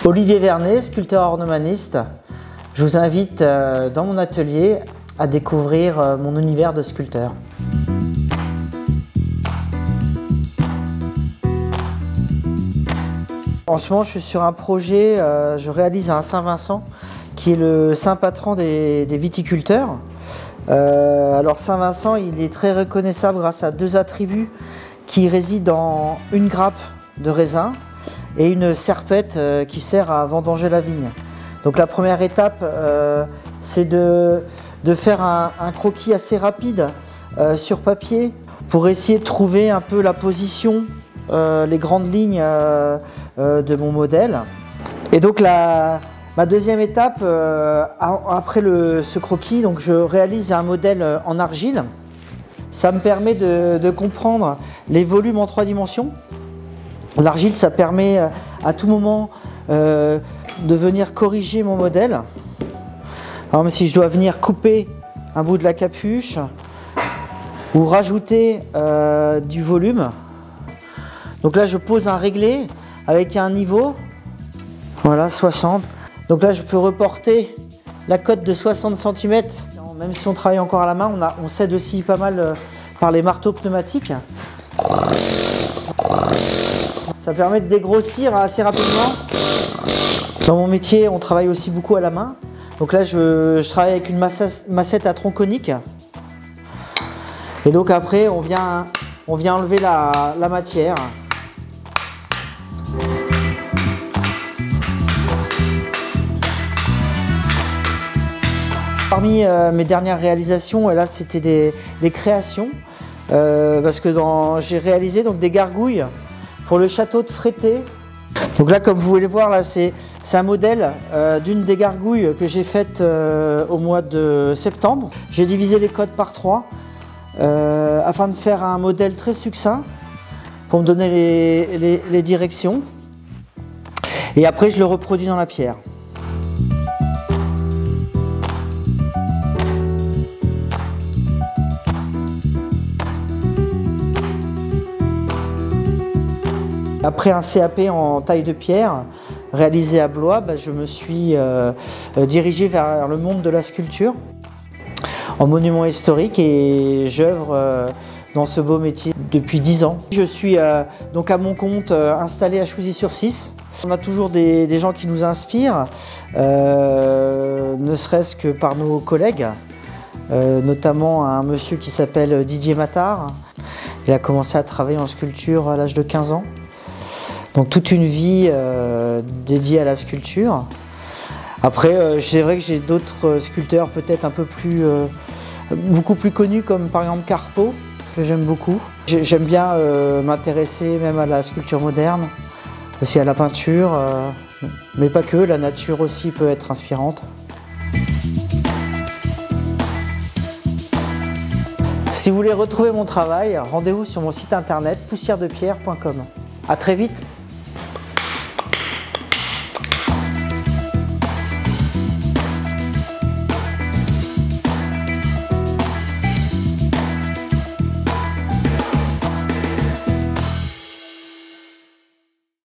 Olivier Vernet, sculpteur ornemaniste. Je vous invite dans mon atelier à découvrir mon univers de sculpteur. En ce moment, je suis sur un projet, je réalise un Saint-Vincent qui est le saint patron des viticulteurs. Alors Saint-Vincent, il est très reconnaissable grâce à deux attributs qui résident dans une grappe de raisin et une serpette qui sert à vendanger la vigne. Donc la première étape, c'est de faire un croquis assez rapide sur papier pour essayer de trouver un peu la position, les grandes lignes de mon modèle. Et donc ma deuxième étape, après ce croquis, donc je réalise un modèle en argile. Ça me permet de comprendre les volumes en 3 dimensions. L'argile, ça permet à tout moment de venir corriger mon modèle. Alors, si je dois venir couper un bout de la capuche ou rajouter du volume. Donc là, je pose un réglé avec un niveau, voilà, 60. Donc là, je peux reporter la cote de 60 cm. Même si on travaille encore à la main, on s'aide aussi pas mal par les marteaux pneumatiques. Ça permet de dégrossir assez rapidement. Dans mon métier, on travaille aussi beaucoup à la main. Donc là, je travaille avec une massette à tronc conique. Et donc après, on vient enlever la matière. Parmi mes dernières réalisations, et là c'était des créations, parce que j'ai réalisé donc des gargouilles pour le château de Frété. Donc là, comme vous pouvez le voir, là c'est un modèle d'une des gargouilles que j'ai faites au mois de septembre. J'ai divisé les codes par 3 afin de faire un modèle très succinct pour me donner les directions. Et après, je le reproduis dans la pierre. Après un CAP en taille de pierre réalisé à Blois, je me suis dirigé vers le monde de la sculpture en monument historique et j'œuvre dans ce beau métier depuis 10 ans. Je suis donc à mon compte installé à Chouzy-sur-Cisse. On a toujours des gens qui nous inspirent, ne serait-ce que par nos collègues, notamment un monsieur qui s'appelle Didier Matard. Il a commencé à travailler en sculpture à l'âge de 15 ans. Donc toute une vie dédiée à la sculpture. Après, c'est vrai que j'ai d'autres sculpteurs peut-être un peu plus, beaucoup plus connus, comme par exemple Carpeaux, que j'aime beaucoup. J'aime bien m'intéresser même à la sculpture moderne, aussi à la peinture, mais pas que, la nature aussi peut être inspirante. Si vous voulez retrouver mon travail, rendez-vous sur mon site internet poussièredepierre.com. À très vite.